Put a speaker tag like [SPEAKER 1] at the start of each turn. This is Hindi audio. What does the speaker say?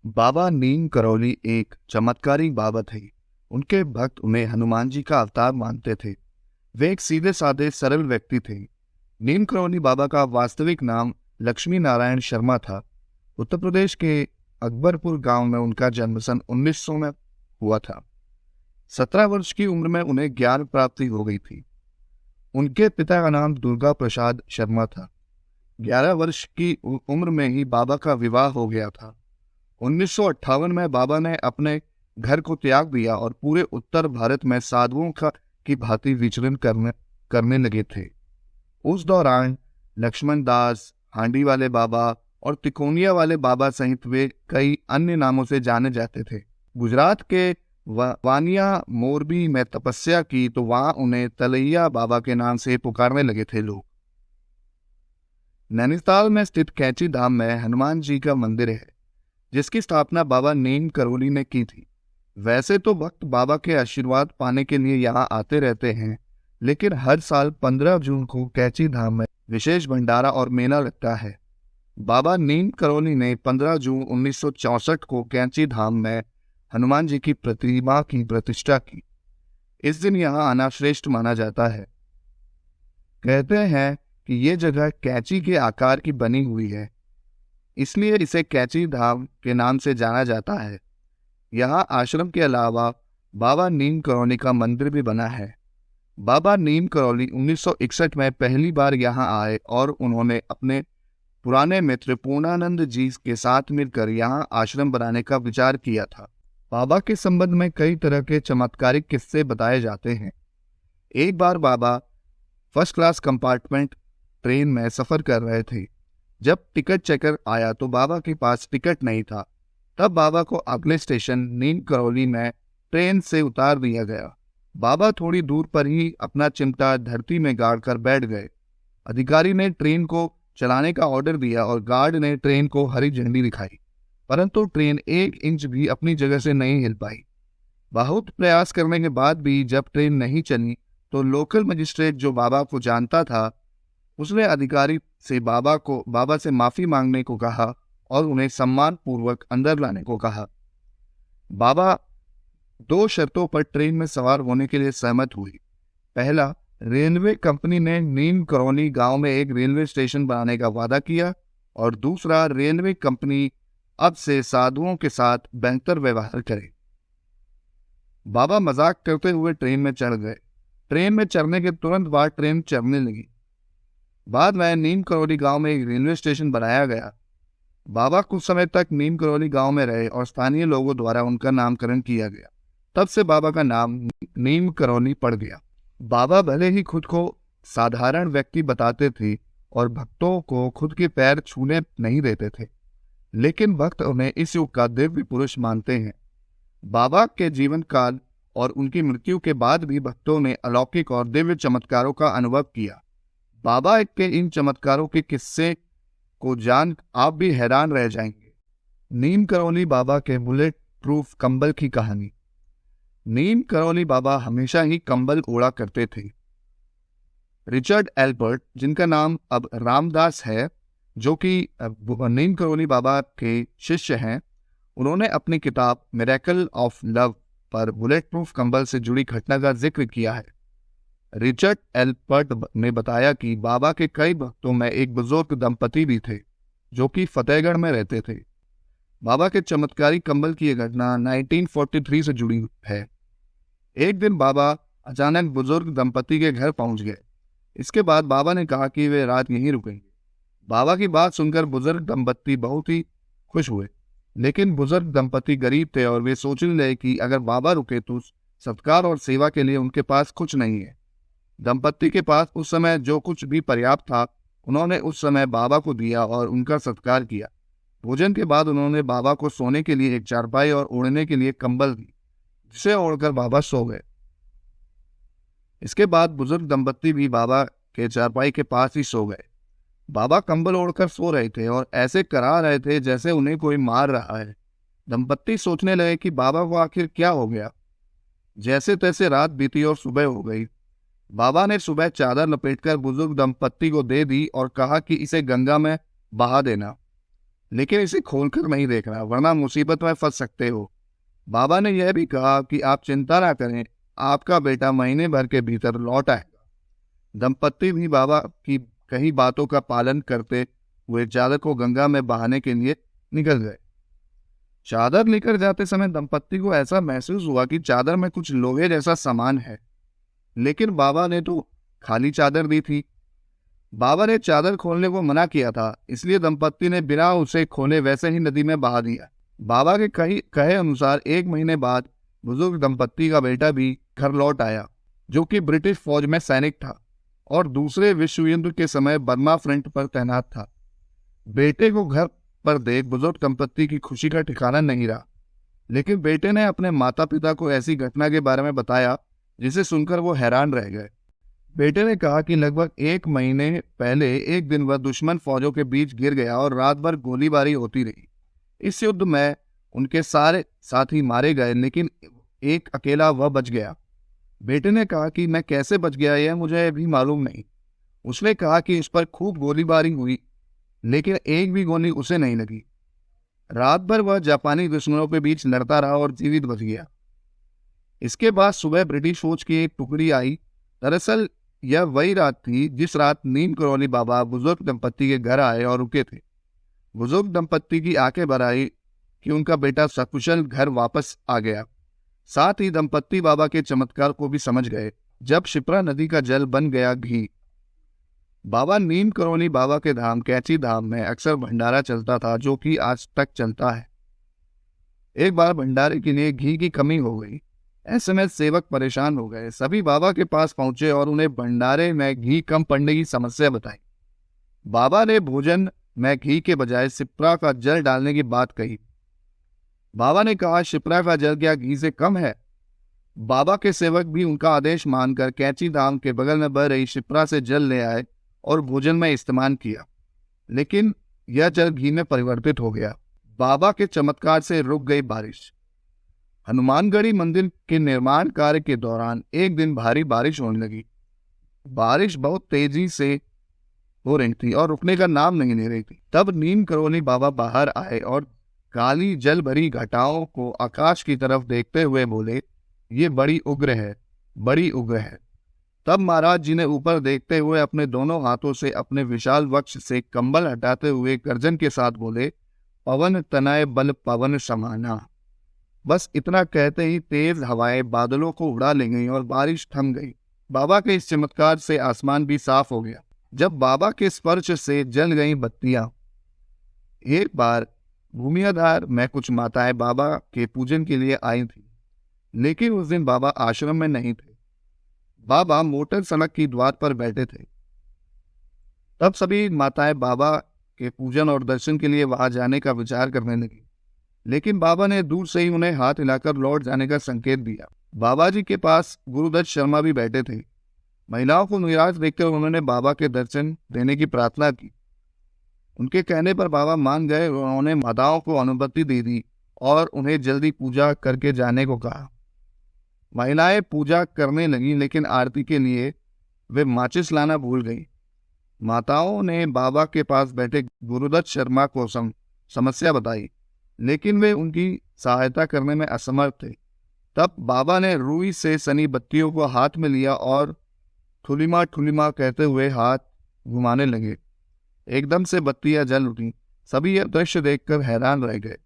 [SPEAKER 1] बाबा नीम करौली एक चमत्कारी बाबा थे। उनके भक्त उन्हें हनुमान जी का अवतार मानते थे। वे एक सीधे साधे सरल व्यक्ति थे। नीम करौली बाबा का वास्तविक नाम लक्ष्मी नारायण शर्मा था। उत्तर प्रदेश के अकबरपुर गांव में उनका जन्म सन 1900 में हुआ था। 17 वर्ष की उम्र में उन्हें ज्ञान प्राप्ति हो गई थी। उनके पिता का नाम दुर्गा प्रसाद शर्मा था। 11 वर्ष की उम्र में ही बाबा का विवाह हो गया था। 1958 में बाबा ने अपने घर को त्याग दिया और पूरे उत्तर भारत में साधुओं की भांति विचरण करने लगे थे। उस दौरान लक्ष्मण दास, हांडी वाले बाबा और तिकोनिया वाले बाबा सहित वे कई अन्य नामों से जाने जाते थे। गुजरात के वानिया मोरबी में तपस्या की तो वहां उन्हें तलैया बाबा के नाम से पुकारने लगे थे लोग। नैनीताल में स्थित कैंची धाम में हनुमान जी का मंदिर है, जिसकी स्थापना बाबा नीम करौली ने की थी। वैसे तो भक्त बाबा के आशीर्वाद पाने के लिए यहाँ आते रहते हैं, लेकिन हर साल 15 जून को कैंची धाम में विशेष भंडारा और मेला लगता है। बाबा नीम करौली ने 15 जून 1964 को कैंची धाम में हनुमान जी की प्रतिमा की प्रतिष्ठा की। इस दिन यहाँ आना श्रेष्ठ माना जाता है। कहते हैं कि ये जगह कैंची के आकार की बनी हुई है, इसलिए इसे कैंची धाम के नाम से जाना जाता है। यहाँ आश्रम के अलावा बाबा नीम करौली का मंदिर भी बना है। बाबा नीम करौली 1961 में पहली बार यहाँ आए और उन्होंने अपने पुराने मित्र पूर्णानंद जी के साथ मिलकर यहाँ आश्रम बनाने का विचार किया था। बाबा के संबंध में कई तरह के चमत्कारिक किस्से बताए जाते हैं। एक बार बाबा फर्स्ट क्लास कंपार्टमेंट ट्रेन में सफर कर रहे थे। जब टिकट चेकर आया तो बाबा के पास टिकट नहीं था। तब बाबा को अगले स्टेशन नीम करौली में ट्रेन से उतार दिया गया। बाबा थोड़ी दूर पर ही अपना चिमटा धरती में गाड़ कर बैठ गए। अधिकारी ने ट्रेन को चलाने का ऑर्डर दिया और गार्ड ने ट्रेन को हरी झंडी दिखाई, परंतु ट्रेन 1 इंच भी अपनी जगह से नहीं हिल पाई। बहुत प्रयास करने के बाद भी जब ट्रेन नहीं चली तो लोकल मजिस्ट्रेट, जो बाबा को जानता था, उसने अधिकारी से बाबा से माफी मांगने को कहा और उन्हें सम्मान पूर्वक अंदर लाने को कहा। बाबा 2 शर्तों पर ट्रेन में सवार होने के लिए सहमत हुई। पहला, रेलवे कंपनी ने नीम करौली गांव में एक रेलवे स्टेशन बनाने का वादा किया, और दूसरा, रेलवे कंपनी अब से साधुओं के साथ बेहतर व्यवहार करे। बाबा मजाक करते हुए ट्रेन में चढ़ गए। ट्रेन में चढ़ने के तुरंत बाद ट्रेन चलने लगी। बाद में नीम करौली गांव में एक रेलवे स्टेशन बनाया गया। बाबा कुछ समय तक नीम करौली गांव में रहे और स्थानीय लोगों द्वारा उनका नामकरण किया गया। तब से बाबा का नाम नीम करौली पड़ गया। बाबा भले ही खुद को साधारण व्यक्ति बताते थे और भक्तों को खुद के पैर छूने नहीं देते थे, लेकिन भक्त उन्हें इस युग का दिव्य पुरुष मानते हैं। बाबा के जीवन काल और उनकी मृत्यु के बाद भी भक्तों ने अलौकिक और दिव्य चमत्कारों का अनुभव किया। बाबा के इन चमत्कारों के किस्से को जान आप भी हैरान रह जाएंगे। नीम करौली बाबा के बुलेट प्रूफ कंबल की कहानी। नीम करौली बाबा हमेशा ही कंबल ओढ़ा करते थे। रिचर्ड एल्बर्ट, जिनका नाम अब रामदास है, जो कि नीम करौली बाबा के शिष्य हैं, उन्होंने अपनी किताब मिरेकल ऑफ लव पर बुलेट प्रूफ कंबल से जुड़ी घटना का जिक्र किया है। रिचर्ड एल्बर्ट ने बताया कि बाबा के कई भक्तों में एक बुजुर्ग दंपति भी थे, जो कि फतेहगढ़ में रहते थे। बाबा के चमत्कारी कंबल की यह घटना 1943 से जुड़ी है। एक दिन बाबा अचानक बुजुर्ग दंपति के घर पहुंच गए। इसके बाद बाबा ने कहा कि वे रात यहीं रुकेंगे। बाबा की बात सुनकर बुजुर्ग दंपति बहुत ही खुश हुए, लेकिन बुजुर्ग दंपति गरीब थे और वे सोचने लगे कि अगर बाबा रुके तो सत्कार और सेवा के लिए उनके पास कुछ नहीं है। दंपति के पास उस समय जो कुछ भी पर्याप्त था, उन्होंने उस समय बाबा को दिया और उनका सत्कार किया। भोजन के बाद उन्होंने बाबा को सोने के लिए एक चारपाई और ओढ़ने के लिए कंबल दी, जिसे ओढ़कर बाबा सो गए। इसके बाद बुजुर्ग दंपति भी बाबा के चारपाई के पास ही सो गए। बाबा कंबल ओढ़कर सो रहे थे और ऐसे करा रहे थे जैसे उन्हें कोई मार रहा है। दंपति सोचने लगे कि बाबा को आखिर क्या हो गया। जैसे तैसे रात बीती और सुबह हो गई। बाबा ने सुबह चादर लपेटकर बुजुर्ग दंपति को दे दी और कहा कि इसे गंगा में बहा देना। लेकिन इसे खोलकर नहीं देखना वरना मुसीबत में फंस सकते हो। बाबा ने यह भी कहा कि आप चिंता ना करें, आपका बेटा महीने भर के भीतर लौट आएगा। दंपत्ति भी बाबा की कई बातों का पालन करते हुए चादर को गंगा में बहाने के लिए निकल गए। चादर लेकर जाते समय दंपत्ति को ऐसा महसूस हुआ कि चादर में कुछ लोहे जैसा सामान है, लेकिन बाबा ने तो खाली चादर दी थी। बाबा ने चादर खोलने को मना किया था, इसलिए दंपत्ति ने बिना उसे खोले वैसे ही नदी में बहा दिया। बाबा के कहे अनुसार 1 महीने बाद बुजुर्ग दंपत्ति का बेटा भी घर लौट आया, जो कि ब्रिटिश फौज में सैनिक था और दूसरे विश्व युद्ध के समय बर्मा फ्रंट पर तैनात था। बेटे को घर पर देख बुजुर्ग दंपत्ति की खुशी का ठिकाना नहीं रहा, लेकिन बेटे ने अपने माता पिता को ऐसी घटना के बारे में बताया जिसे सुनकर वो हैरान रह गए। बेटे ने कहा कि लगभग 1 महीने पहले एक दिन वह दुश्मन फौजों के बीच गिर गया और रात भर गोलीबारी होती रही। इस युद्ध में उनके सारे साथी मारे गए, लेकिन एक अकेला वह बच गया। बेटे ने कहा कि मैं कैसे बच गया यह मुझे भी मालूम नहीं। उसने कहा कि इस पर खूब गोलीबारी हुई, लेकिन एक भी गोली उसे नहीं लगी। रात भर वह जापानी दुश्मनों के बीच लड़ता रहा और जीवित बच गया। इसके बाद सुबह ब्रिटिश फौज की एक टुकड़ी आई। दरअसल यह वही रात थी जिस रात नीम करौली बाबा बुजुर्ग दंपत्ति के घर आए और रुके थे। बुजुर्ग दंपत्ति की आंखें भर आई कि उनका बेटा सकुशल घर वापस आ गया। साथ ही दंपत्ति बाबा के चमत्कार को भी समझ गए। जब शिप्रा नदी का जल बन गया घी, बाबा नीम करौली बाबा के धाम कैची धाम में अक्सर भंडारा चलता था, जो कि आज तक चलता है। एक बार भंडारे के लिए घी की कमी हो गई। ऐसे में सेवक परेशान हो गए। सभी बाबा के पास पहुंचे और उन्हें भंडारे में घी कम पड़ने की समस्या बताई। बाबा ने भोजन में घी के बजाय शिप्रा का जल डालने की बात कही। बाबा ने कहा, शिप्रा का जल क्या घी से कम है? बाबा के सेवक भी उनका आदेश मानकर कैची धाम के बगल में बह रही शिप्रा से जल ले आए और भोजन में इस्तेमाल किया, लेकिन यह जल घी में परिवर्तित हो गया। बाबा के चमत्कार से रुक गई बारिश। हनुमानगढ़ी मंदिर के निर्माण कार्य के दौरान एक दिन भारी बारिश होने लगी। बारिश बहुत तेजी से हो रही थी और रुकने का नाम नहीं ले रही थी। तब नीम करौली बाबा बाहर आए और काली जल भरी घटाओं को आकाश की तरफ देखते हुए बोले, ये बड़ी उग्र है, बड़ी उग्र है। तब महाराज जी ने ऊपर देखते हुए अपने दोनों हाथों से अपने विशाल वक्ष से कंबल हटाते हुए गर्जन के साथ बोले, पवन तनय बल पवन समाना। बस इतना कहते ही तेज हवाएं बादलों को उड़ा ले गईं और बारिश थम गई। बाबा के इस चमत्कार से आसमान भी साफ हो गया। जब बाबा के स्पर्श से जल गई बत्तियां। एक बार भूमियाधार में कुछ माताएं बाबा के पूजन के लिए आई थी, लेकिन उस दिन बाबा आश्रम में नहीं थे। बाबा मोटर सड़क की द्वार पर बैठे थे। तब सभी माताएं बाबा के पूजन और दर्शन के लिए वहां जाने का विचार करने लगी, लेकिन बाबा ने दूर से ही उन्हें हाथ हिलाकर लौट जाने का संकेत दिया। बाबा जी के पास गुरुदत्त शर्मा भी बैठे थे। महिलाओं को निराश देखकर उन्होंने बाबा के दर्शन देने की प्रार्थना की। उनके कहने पर बाबा मान गए। उन्होंने माताओं को अनुमति दे दी और उन्हें जल्दी पूजा करके जाने को कहा। महिलाएं पूजा करने लगी, लेकिन आरती के लिए वे माचिस लाना भूल गई। माताओं ने बाबा के पास बैठे गुरुदत्त शर्मा को समस्या बताई, लेकिन वे उनकी सहायता करने में असमर्थ थे। तब बाबा ने रुई से सनी बत्तियों को हाथ में लिया और ठुलिमा ठुलिमा कहते हुए हाथ घुमाने लगे। एकदम से बत्तियां जल उठी। सभी यह दृश्य देखकर हैरान रह गए।